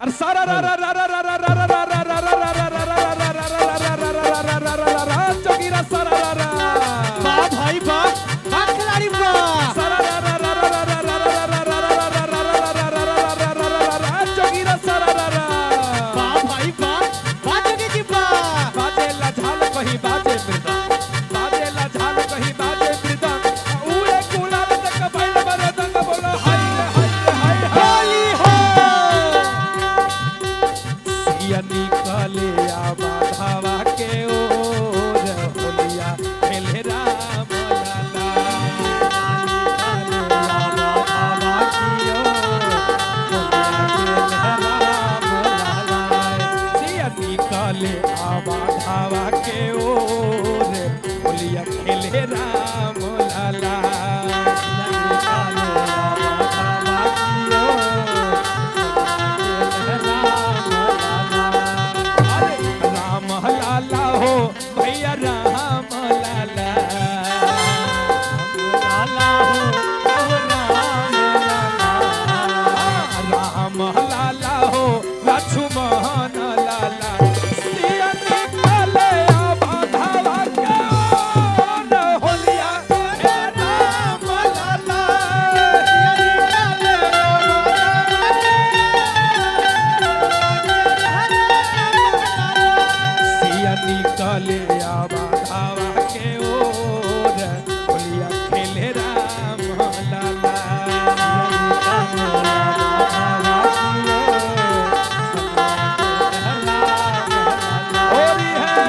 अरे सारा रा रा रा रा रा रा रा रा रा रा रा रा रा जोगीरा सारा रा रा वाह भाई वाह वाह खिलाड़ी वाह सारा रा रा रा रा रा रा रा रा रा जोगीरा सारा रा रा वाह भाई वाह वाह जोगी जी वाह बाजेला झाल कहीं बाजे मृदंग बाजेला झाल कहीं बाजे मृदंग उड़े गुलाल तक बैल बरे दंग बोलो हाय हाय हाय होली हो सिया निकले आवा धावा के ओर होलिया खेले राम लाला सिया निकले आवा धावा के ओर होलिया खेले राम लाला अरे राम लाला हो भैया राम लाला राम लाला हो लक्ष्मण लाला सिया निकले आवा धावा के ओर होलिया हे राम लाला सिया निकले आवा धावा के ओर होलिया खेले राम लाला होली है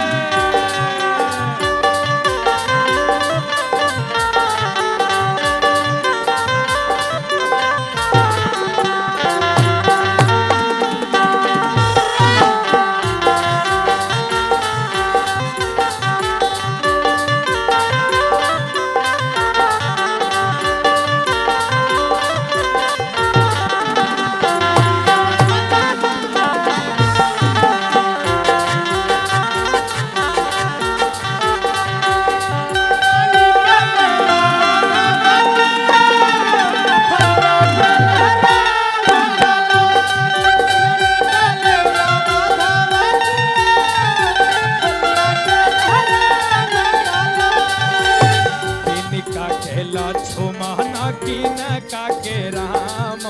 किनका खेला छुमाना किनका के राम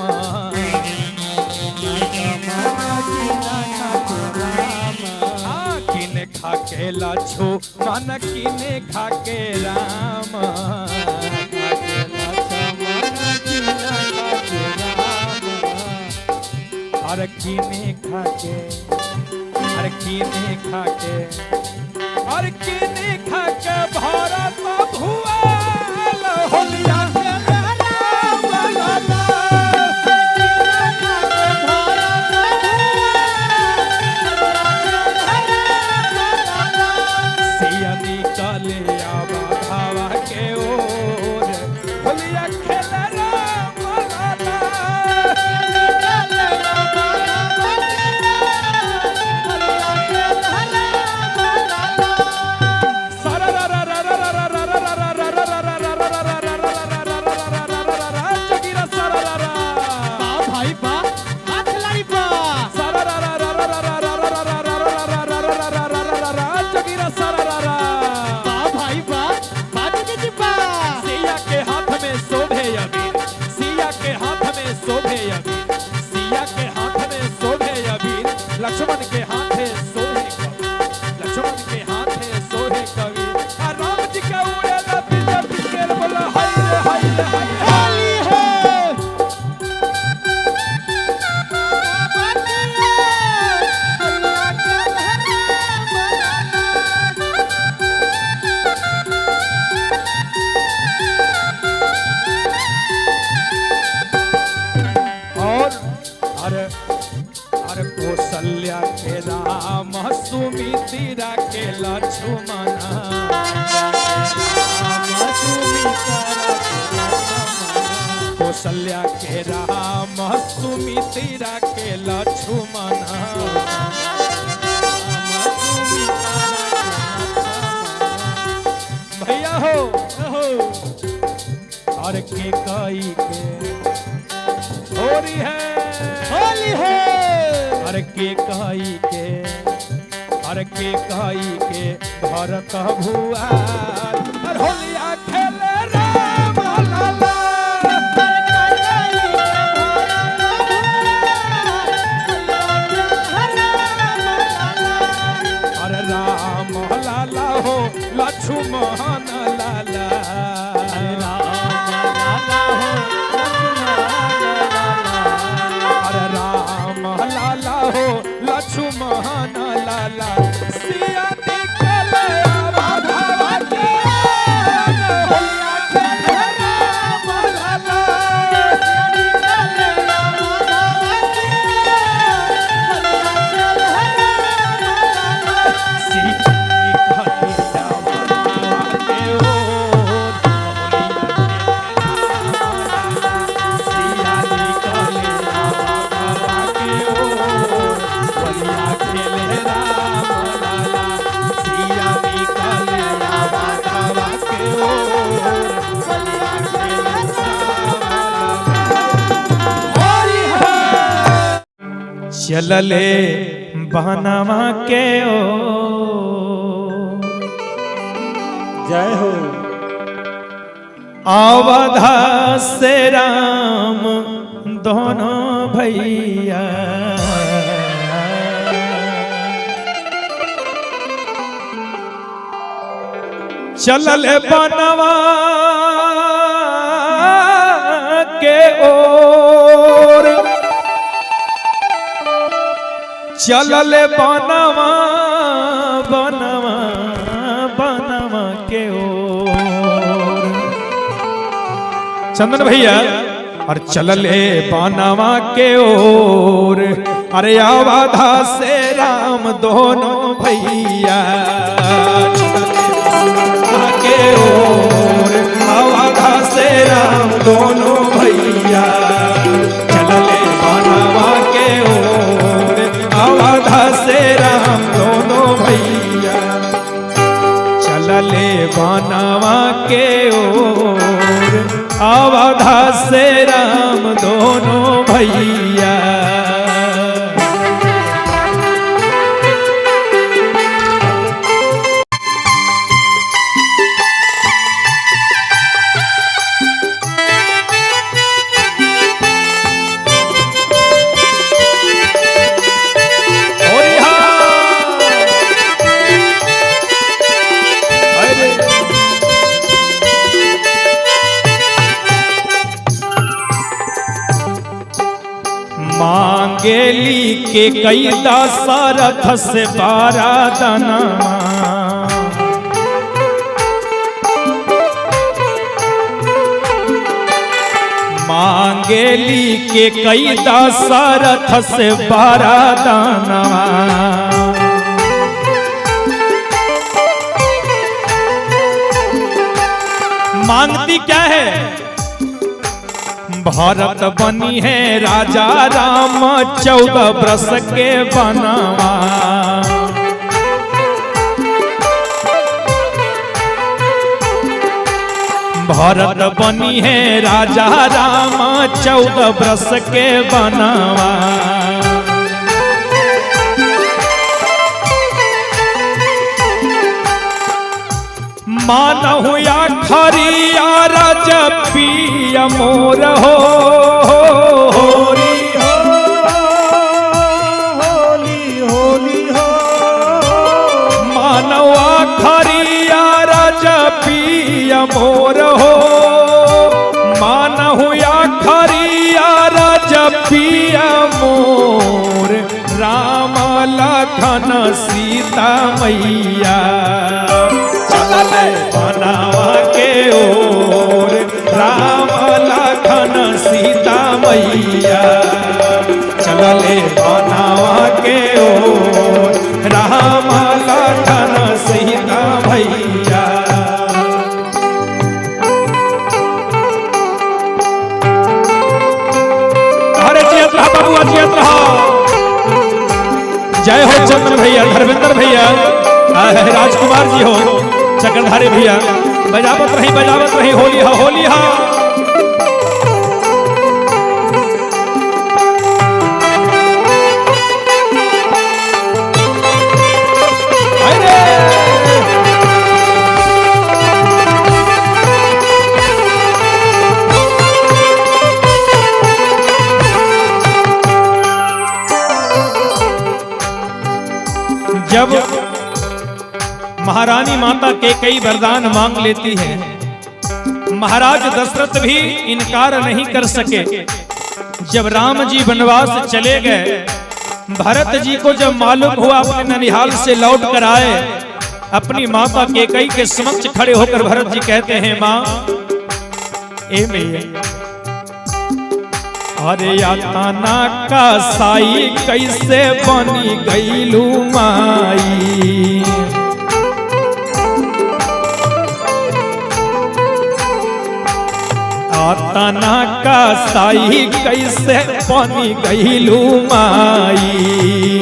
किने खा खेला छो मन किने खा के राम अरे किने खा के अरे किने खा के और किने खा के भारत भुआल होलिया के राम लाला सिया निकले आवा धावा के ओर होलिया खेले राम लाला सारा रा रा रा रा रा रा रा रा रा रा रा रा रा रा रा रा जोगीरा सारा रा रा वाह भाई वाह वाह खिलाड़ी वाह सारा रा रा रा रा रा रा रा रा रा रा जोगीरा सारा रा रा वाह भाई वाह वाह जोगी जी वाह सिया के हाथ में शोभे अबीर सिया के हाथ में शोभे अबीर सिया के हाथ में शोभे अबीर लक्ष्मण के हाथे शोभे कबीर लक्ष्मण के हाथे शोभे कबीर आ राम जी के उड़े ला बिजर बिजर बोला हाय रे हाय रे हाय रे। होली हो और अरे अरे कौशल्या के राम सुमित्रा के लक्ष्मण कौशल्या के राम सुमित्रा के लक्ष्मण भैया हो और के कई के होरी है होली हो हर के कही के भरत भुआ हर होलिया खेले राम लाला हर राम लाला हो लक्ष्मण लाला हर राम लाला हो लक्ष्मण लाला सिया निकले राघव के होलिया खेले राम लाला चलले बहनवा के ओ जय हो अवधा से राम दोनों भैया चलले बनवा के ओर चलले बनवा के ओर चंदन भैया और चलले बनवा के ओर अरे अवधा से राम दोनों भैया के ओर अवधा से राम दोनों भैया चलले बनवा के ओर अवधा से राम दोनों भैया चलले बनवा के ओर अवधा से राम दोनों भैया मांगेली के कैला सारथ से बारादना मांगेली के कैला सारथ से बारादना मांगती क्या है भारत बनी है राजा राम 14 बरस के बनवा भारत बनी है राजा राम 14 बरस के बनवा मानहु या खरिया रज पिया मोर हो होली हो होली होली हो मानवा खरिया रज पिया मोर हो मानहु या खरिया रज पिया मोर राम लखन सीता मैया चलले बनवा के ओर राम लखन सीता मैया चलले बनवा के ओर राम लखन सीता भैया अरे जियत रहा बबुआ जियत रहा जय हो चंद्र भैया धर्मेंद्र भैया राजकुमार जी हो चक्रधारी भैया बजावत रही होली हा होली हा जब महारानी माता कैकेयी वरदान मांग लेती है, महाराज दशरथ भी इनकार नहीं कर सके। जब राम जी वनवास चले गए, भरत जी को जब मालूम हुआ, अपने ननिहाल से लौट कर आए, अपनी माता कैकेयी के समक्ष खड़े होकर भरत जी कहते हैं, माँ ए मैया, अरे यातना का साई कैसे बनी गईलू माई। यातना का साई कैसे बनी गईलू माई।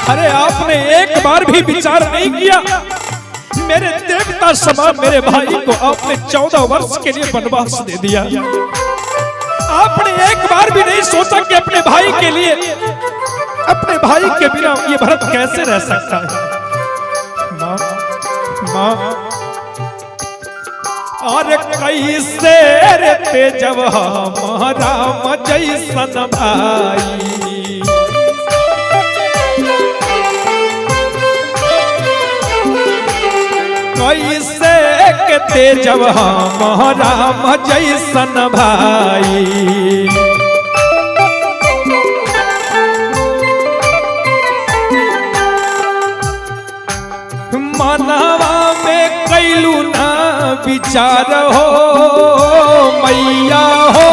अरे आपने एक बार भी विचार नहीं किया, मेरे देवता समान मेरे भाई को आपने 14 वर्ष के लिए वनवास दे दिया। आपने एक बार भी नहीं सोचा कि अपने भाई के लिए, अपने भाई के बिना ये भरत कैसे रह सकता है। माँ, माँ, और कैसे रहते जब हमारा जैसन भाई। कैसे कहते जब हमारा जैसन भाई। मनवा में कैलू ना विचार हो मैया हो,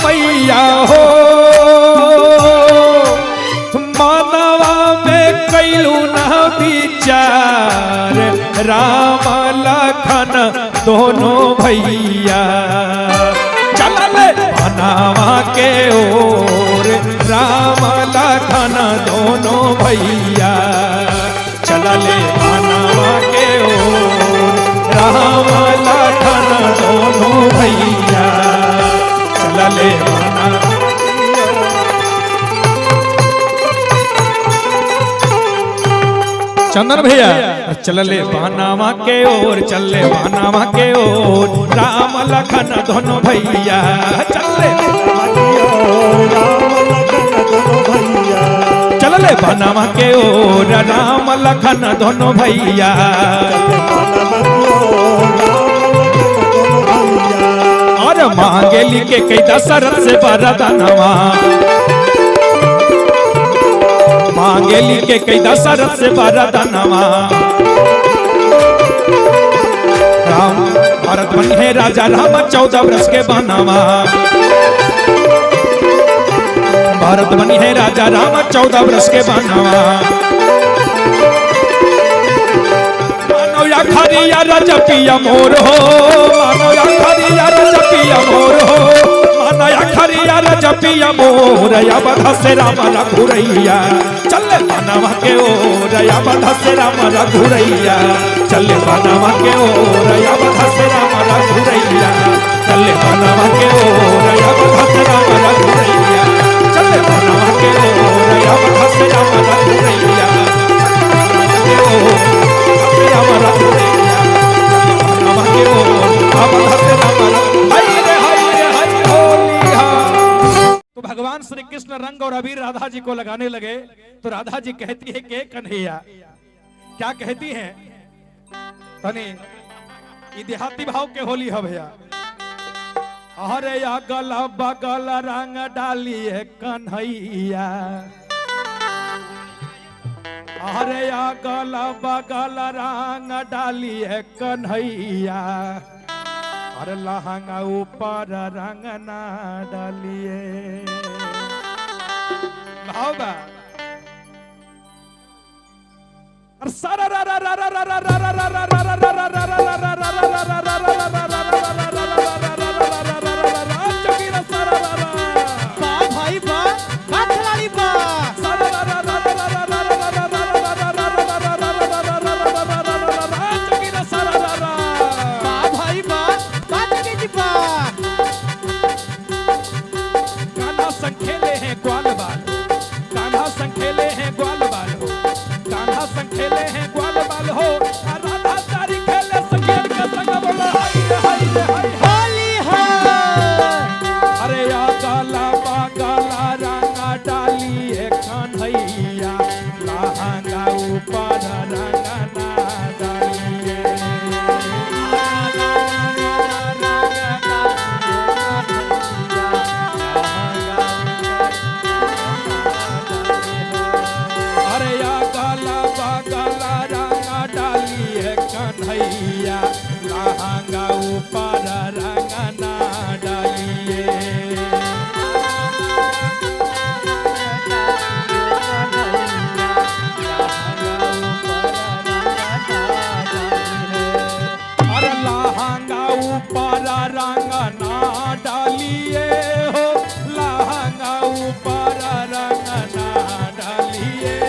मैया हो। मनवा में कैलू ना विचार, राम लखन दोनों भैया चलले बनावा के ओर। राम लखन दोनों भैया चलले बनावा के ओर। राम लखन दोनों भैया चलले बनावा। चंदन भैया चलले बनावा के ओर, चलले बनावा के ओर। राम लखन दोनों भैया चलले चलले बनावा के ओर। राम लखन दोनों भैया और मांगे लिखे कई दशरथ से वरदानवा। मांगे लिखे कई दशरथ से वरदानवा। राम भरत बने राजा, राम 14 वर्ष के बनवा। भरत बनी है राजा, राम 14 वर्ष के बनवा। मानो या खरिया राजा पिया मोर हो, मानो या खरिया राजा पिया मोर हो। मानो या खरिया राजा पिया मोर, या बधा से राम रघुरैया चले बनवा के ओर। या बधा से राम रघुरैया चले बनवा के ओर। या बधा से राम रघुरैया चले बनवा के ओर। या बधा से राम रघुरैया चले बनवा के ओर। या बधा से राम रघुरैया के ओर। राम रघुरैया बनवा के ओर। या बधा से राम रघुरैया। तो भगवान श्री कृष्ण रंग और अबीर राधा जी को लगाने लगे, तो राधा जी कहती है कि कन्हैया, क्या कहती है? तनी ये देहाती भाव के होली है भैया। अरे अगल बगल रंग डालिए कन्हैया। अरे अगल बगल रंग डालिए कन्हैया। अरे लहंगा ऊपर रंग ना डालिए। भावा सारा रा रा रा रा रा रा रा रा रा रा रा रा रा खेले हैं ग्वाल बाल हो। राधा तारी खेले संगीत का संग बोला हाय हाय हाय। डालिए हो लहंगा ऊपर रंग ना डालिए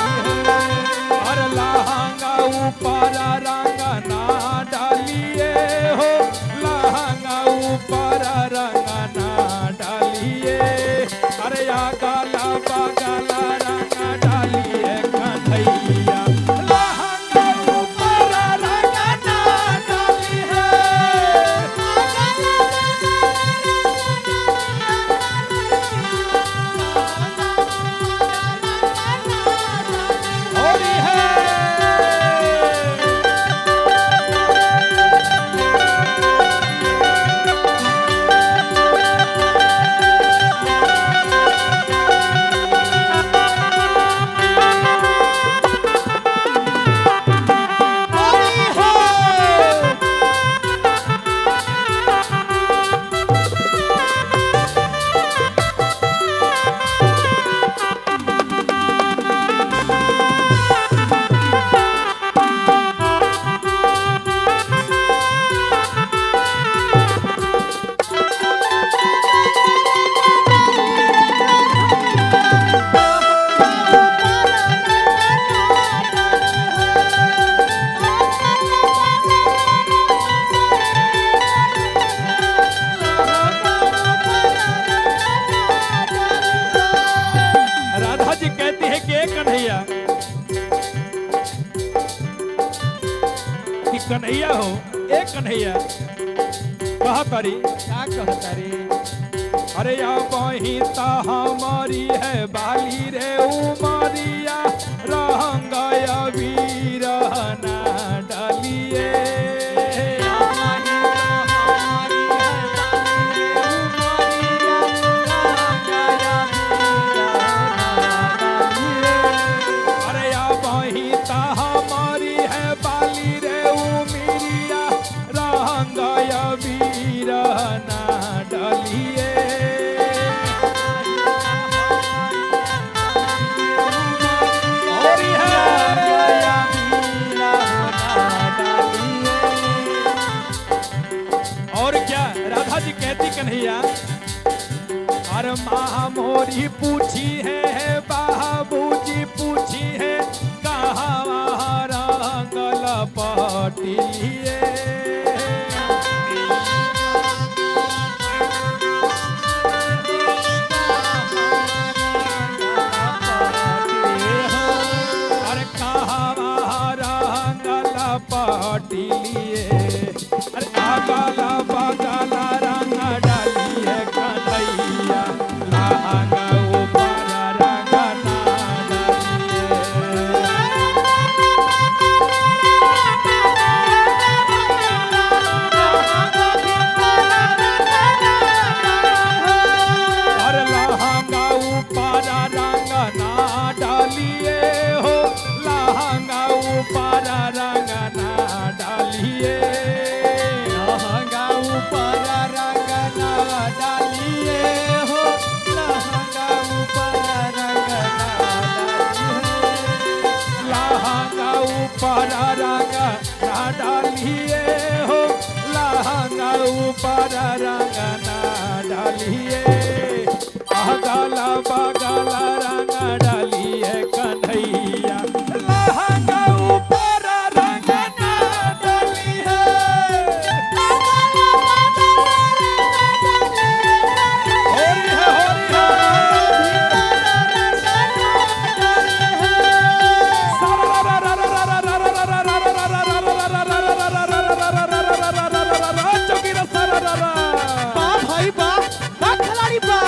और लहंगा ऊपर रंग ना डालिए हो लहंगा ऊपर रंग ना डालिए अरे या गाला बगला रंग डालिए कन्हैया लहंगा ऊपर रंग ना डालिए होली है राधा जी कहती है कि कन्हैया कि कन्हैया हो एक कन्हैया कहा तारी क्या कहता रे अरे या बहिता हमारी है बाली रे उमरिया रहंगया वीर ना डालिए अरे या बहिता हमारी है बाली रे उमरिया रहंगया वीर ना डालिए होली है और क्या राधा जी कहती कन्हैया अरे माँ मोरी पूछी है बाबूजी पूछी है कहाँ वहाँ रंगल पटिए अरे कहाँ वहाँ रंगल पटिए अरे आगला बगला रंग डालिए कन्हैया लहंगा ऊपर रंग ना डालिए अरे लहंगा ऊपर रंग ना डालिए हो लहंगा ऊपर रंग ना डालिए लहंगा ऊपर रंग ना डालिए हो लहंगा ऊपर रंग ना डालिए लहंगा ऊपर रंग ना डालिए हो लहंगा ऊपर रंग ना डालिए अगला बगला रंग डालिए कन्हैया लहंगा ऊपर रंग ना डालिए होली है बा भाई बा खिलाड़ी बा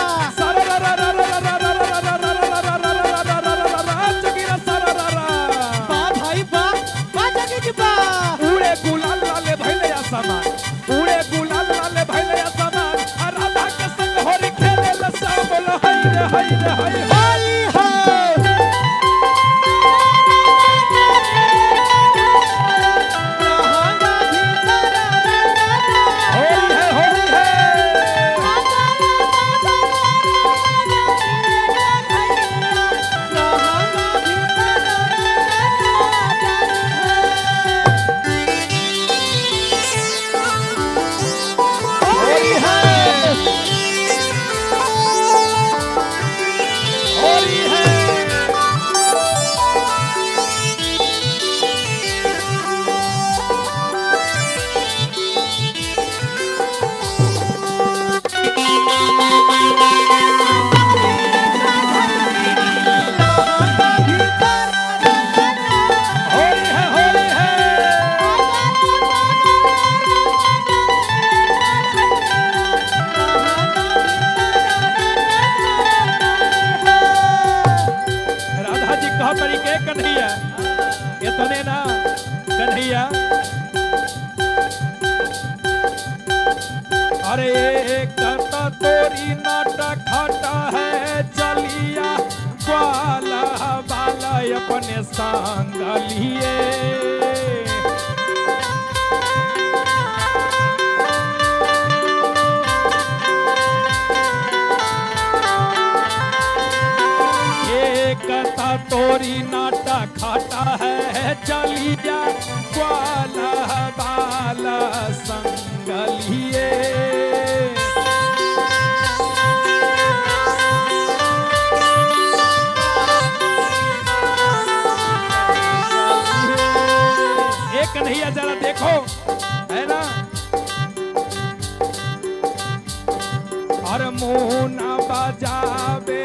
कहा तरीके कन्हैया इतने ना कन्हैया अरे कता तोरी नाटक खटा है चलिया ग्वाला बाला अपने संग लिए कथा तोरी नाटा खाटा है चलिया ग्वाला बाला संग लिए एक कन्हैया जरा देखो है ना और मोना बजावे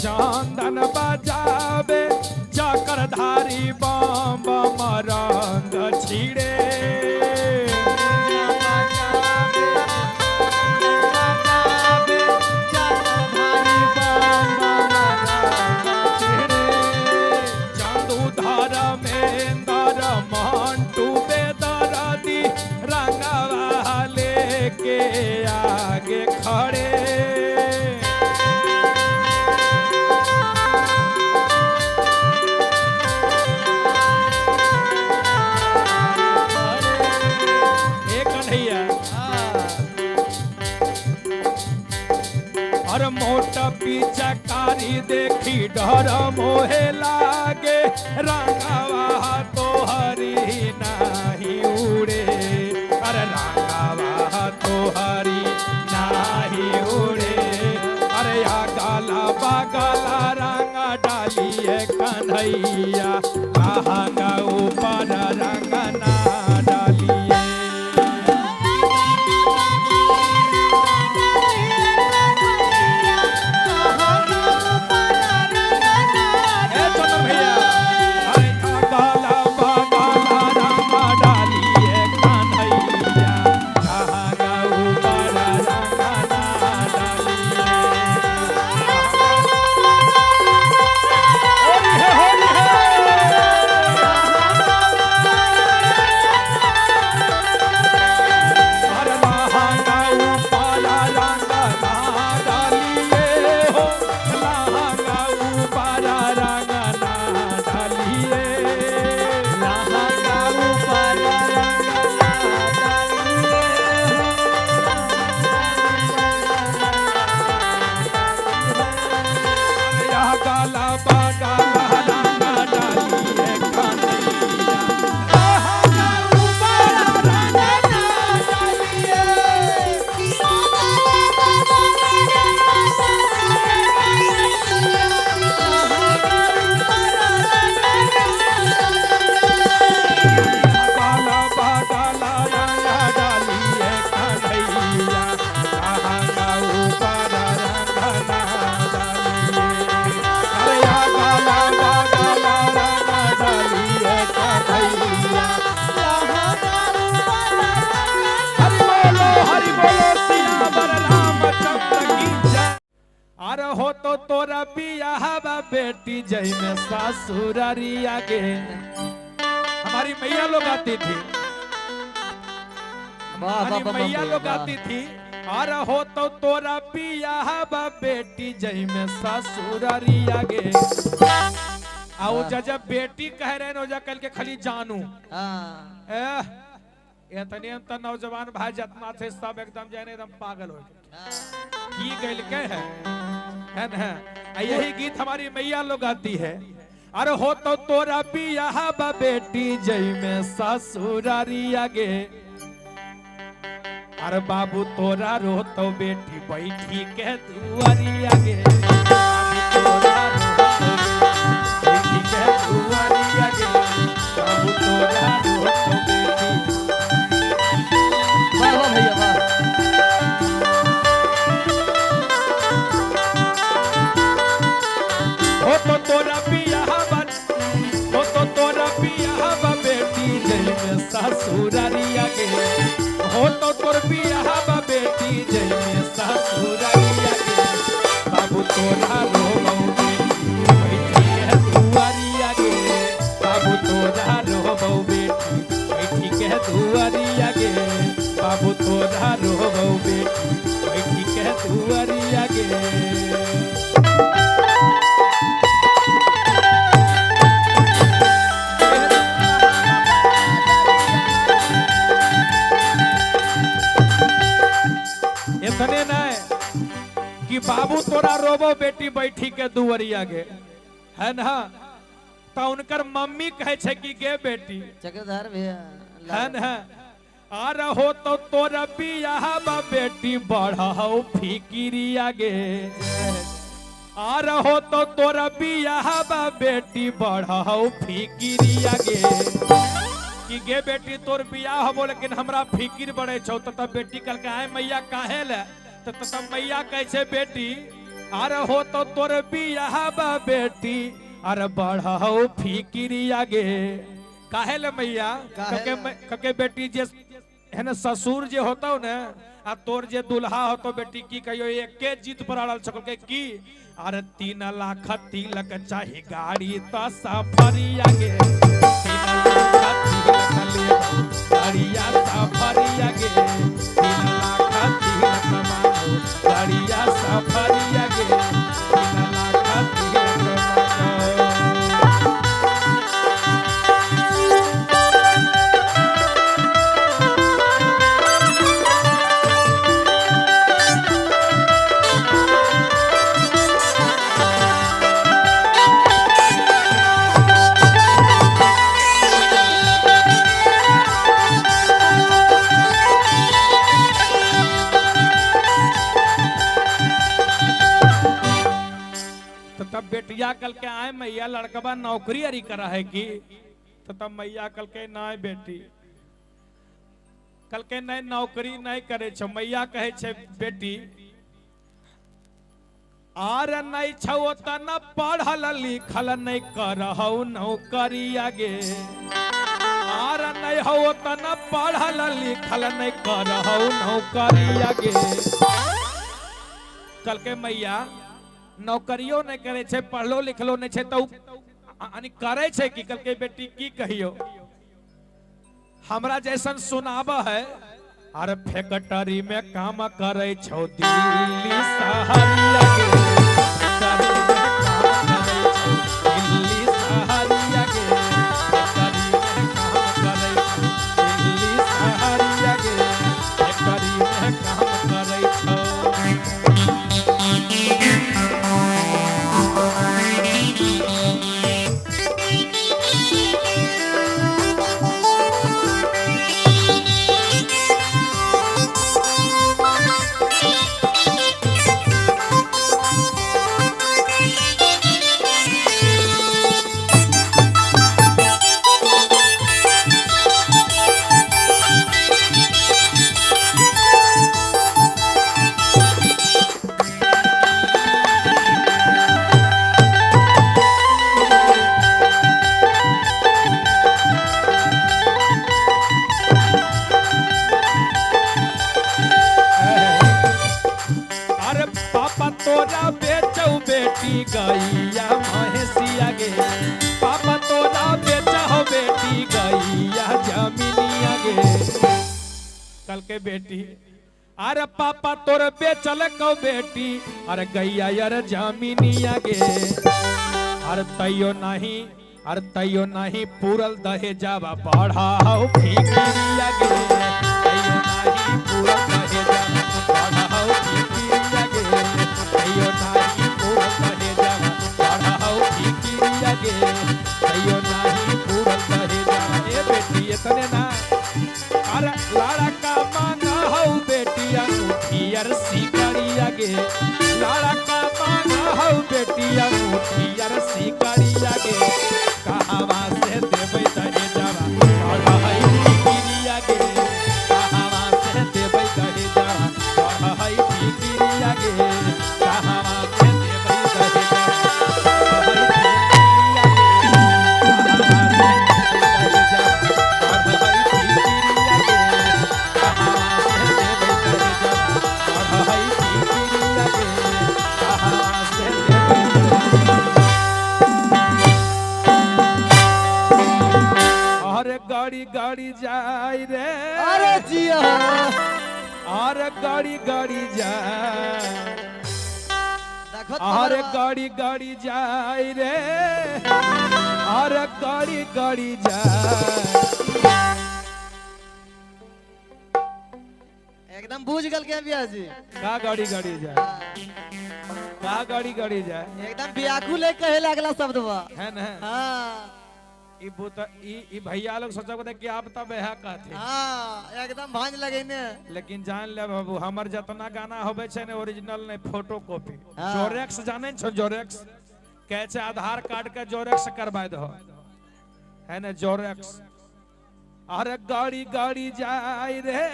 चांदन बजावे चक्रधारी बम बम रंग छिड़े चांदूधर मेंदर मंटू बेदरदी रंगवा लेके आगे खड़े और मोटा पिचकारी देखी डर मोहे लागे रंगवा तो हरी नाही उड़े अरे रंगवा तो हरी नाही उड़े अरे या गाला बगला रंग डालिए कन्हैया लहंगा ऊपर रंग ना डालिए हो तो तोरा बियाह बेटी जय में सासुरारिया के हमारी मैया लोग आती थी हमारी मैया लोग आती थी और हो तो तोरा बियाह बेटी जय में सासुरारिया के आओ जब बेटी कह रहे न कल के खाली जानू इतने तो नौजवान भाई जितना थे सब एकदम जाने एकदम पागल हो गए गल के है ना यही गीत हमारी मैया लोग आती है अरे हो तो तोरा बियाह बेटी जय में ससुरारिया गे अरे बाबू तोरा रो तो बेटी बैठी के दुआरिया गे तोरा बैठी के दुआरिया गे बाबू तोरा रो तो बेटी वाह भैया वाह हो तो तोरा बियाह बेटी जय में ससुरारिया गे हो तो तोर बियाह बेटी जय में ससुरारिया गे बाबू एगो बेटी बैठी के दुवरिया गे है ना, तो उनकर मम्मी कहे छे कि गे बेटी चक्रधार भैया है ना, आ रहो तो तोरा बियाह बा बेटी बढ़ाओ फिकिरिया गे, आ रहो तो तोरा बियाह बा बेटी बढ़ाओ फिकिरिया गे, कि गे बेटी तोर बियाह हो लेकिन हमरा फिकिर बढ़े छौ। तो बेटी कल के आए मैया काहे ले, तो तब मैया कहे छे बेटी आ रहो तो तोर बियाह बा बेटी अरे बढ़ाओ फिकिरिया गे, काहे ले मैया, कके बेटी जे है ना ससुर जे होता हो ना आ तोर जे दुल्हा हो तो बेटी की कहियो एके जीत पर अड़ल सकल के की, अरे 3 लाख तिलक चाही गाड़ी तो सफरिया गे, 3 लाख तिलक ले गाड़िया सफरिया गे, 3 लाख तिलक मांगो गाड़िया सफरिया गे, 3 लाख तिलक मांगो। तब बेटिया कल के आए मैया लड़कबा नौकरी अरी करा है कि, तो तब मैया कल के ना बेटी कल के नहीं नौकरी नहीं करे छो, मैया कहे छे बेटी आर नहीं छो तना पढ़ल लिखल नहीं करहु नौकरी आगे, आर नहीं हो तना पढ़ल लिखल नहीं करहु नौकरी आगे, कल के मैया नौकरियों नहीं करे छे पढ़लो लिखलो नहीं छे तो करे छे कि कल के बेटी की कहियो, हमरा जैसन सुनाब है अरे फैक्ट्री में काम करे छो दिल्ली शहरिया के, फैक्ट्री में काम करे छो दिल्ली शहरिया के, फैक्ट्री में काम करे छो दिल्ली शहरिया के, फैक्ट्री में काम करे छो। तोरा बेचौ बेटी गैया महेशिया गे, पापा तोरा बेचौ बेटी गैया जमीनिया गे, कल के बेटी अरे पापा तोर बेचल कौ बेटी अरे गैया यार जमीनिया गे, अरे तैयो नहीं पूरल दहेजावा बढ़ाओ फिकिरिया गे, तैयो नहीं पूरल दहेजावा बढ़ाओ फिकिरिया गे, तैयो नहीं पूरल दहेजावा बढ़ाओ फिकिरिया गे, तैयो नहीं पूरल दहेजावा। ए बेटी इतने ना अरे लड़का मांगा हो बेटी अंगूठी अर सिकरिया गे, लड़का मांगा हो बेटी अंगूठी अर सिकरिया गे, कहवा से देबै दहेजावा बढ़ाई फिकिरिया गे, कहवा से देबै दहेजावा बढ़ाई फिकिरिया गे, कहवा से देबै दहेजावा बढ़ाई फिकिरिया गे, कहवा से देबै दहेजावा बढ़ाई फिकिरिया गे, कहवा से देबै दहेजावा बढ़ाई फिकिरिया गे, कहवा से देबै। अरे गाड़ी गाड़ी जाए रे अरे जिया अरे गाड़ी गाड़ी जाए, देखो अरे गाड़ी गाड़ी जाए रे अरे गाड़ी गाड़ी जाए, एकदम बूझ गल के भैया जी का गाड़ी गाड़ी जाए। हाँ। कहा गाड़ी गाड़ी जाए एकदम व्याकुल है कहे लागला शब्द बा है ना। हाँ ई भैया लोग सोचा कि आप तब यह कहते हाँ एकदम भांज लगे ने। लेकिन जान ले बाबू हमर जितना गाना होबे छे ने ओरिजिनल ने फोटो कॉपी हाँ। जोरेक्स जाने छो जोरेक्स कहे छे आधार कार्ड का जोरेक्स करवा दो है ना जोरेक्स। अरे गाड़ी गाड़ी जाए रे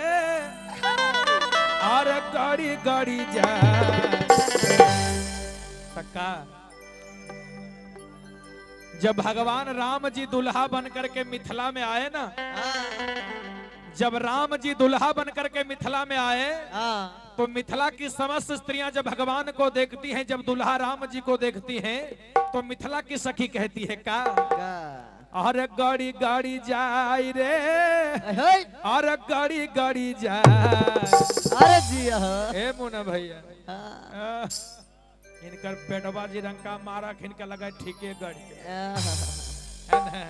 अरे गाड़ी गाड़ी जाए तक्का। जब भगवान राम जी दुल्हा बन करके मिथिला में आए ना जब राम जी दुल्हा बन करके मिथिला में आए तो मिथिला की समस्त स्त्रियां जब भगवान को देखती हैं जब दुल्हा राम जी को देखती हैं तो मिथिला की सखी कहती है का अरे गाड़ी गाड़ी जाए रे अरे गाड़ी गाड़ी जाए। अरे जी ए मुन्ना भैया इनकर पेटवा जी रंग का मारा इनका लगा ठीके गाड़ी है ना।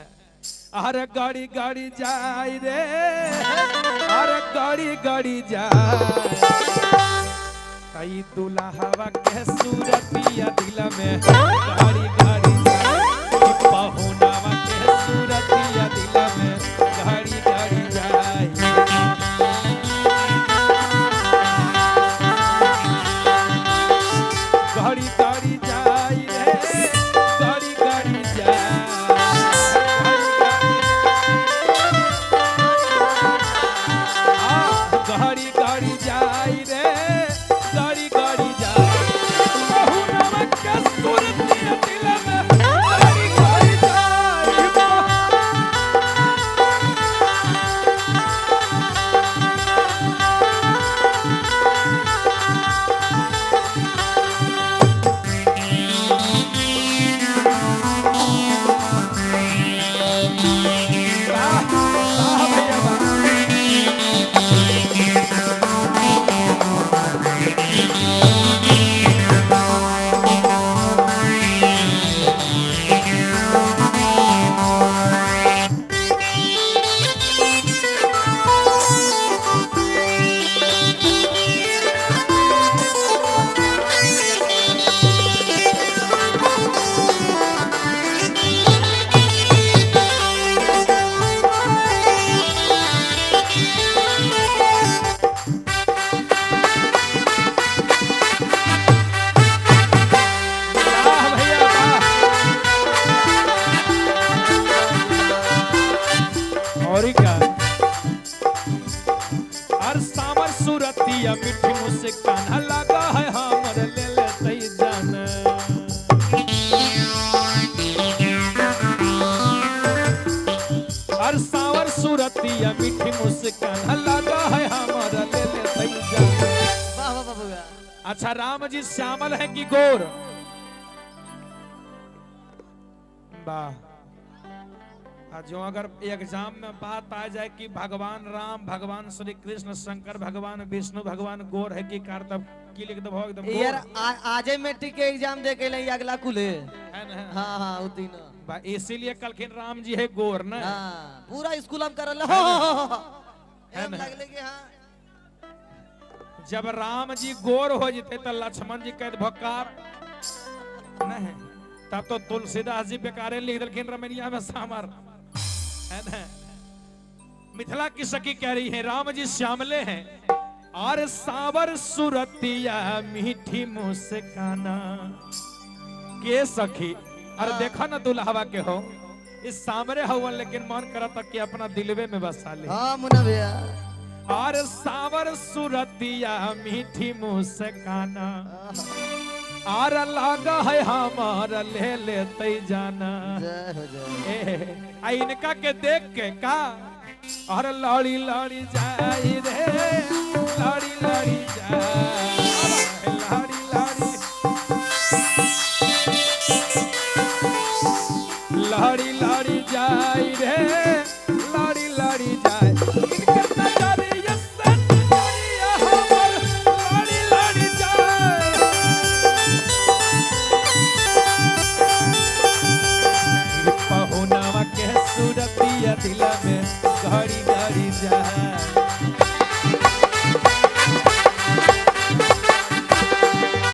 अरे गाड़ी गाड़ी जाए रे अरे गाड़ी गाड़ी जाए। कई दुल्हा के सूरतिया दिल में गाड़ी गाड़ी जाए पहुनावा के सूरतिया दिल में गाड़ी गाड़ी जाए। गाड़ी गाड़ी जाए रे गाड़ी गाड़ी जाए। गाड़ी गाड़ी जाए रे गाड़ी गाड़ी जाए पहुनावा के सूरतिया दिल में गाड़ी गाड़ी जाए। और क्या हर सावर सूरतिया मिठी मुस्कान लगा है हमर ले लेते जान। हर सावर सूरतिया मिठी मुस्कान लगा है हमर ले लेते जान। वाह वाह वाह। अच्छा राम जी श्यामल है कि गोर वाह। जो अगर एग्जाम में बात आ जाए कि भगवान राम भगवान श्री कृष्ण शंकर भगवान विष्णु भगवान गोर है कि कार तब की लिख दो एकदम यार आज मैट्रिक के एग्जाम दे के लिए अगला कुल है ना। हाँ हाँ उतना इसीलिए कलखिन राम जी है गोर ना। हाँ पूरा स्कूल हम करल है ना। लगले कि हाँ जब राम जी गोर हो जते तो लक्ष्मण जी कह भकार नहीं तब तो तुलसीदास जी बेकारे लिख दलखिन रमैया में सामर है ना। मिथिला की सखी कह रही है राम जी श्यामले हैं और सावर सूरतिया मीठी मुस्काना के सखी। अरे देखा ना दुल्हवा के हो इस सामरे हवन लेकिन मन करा तक कि अपना दिलवे में बसा ले। हाँ मुन्ना भैया और सावर सूरतिया मीठी मुस्काना आर लागा है हमारा ले लेते जाना। जय हो जय। इनका के देख के का और लाड़ी लाड़ी जाए रे लाड़ी लाड़ी जाए लाड़ी लाड़ी लाड़ी लाड़ी जाए रे लाड़ी लाड़ी जाए। दिल में गाड़ी गाड़ी जाए।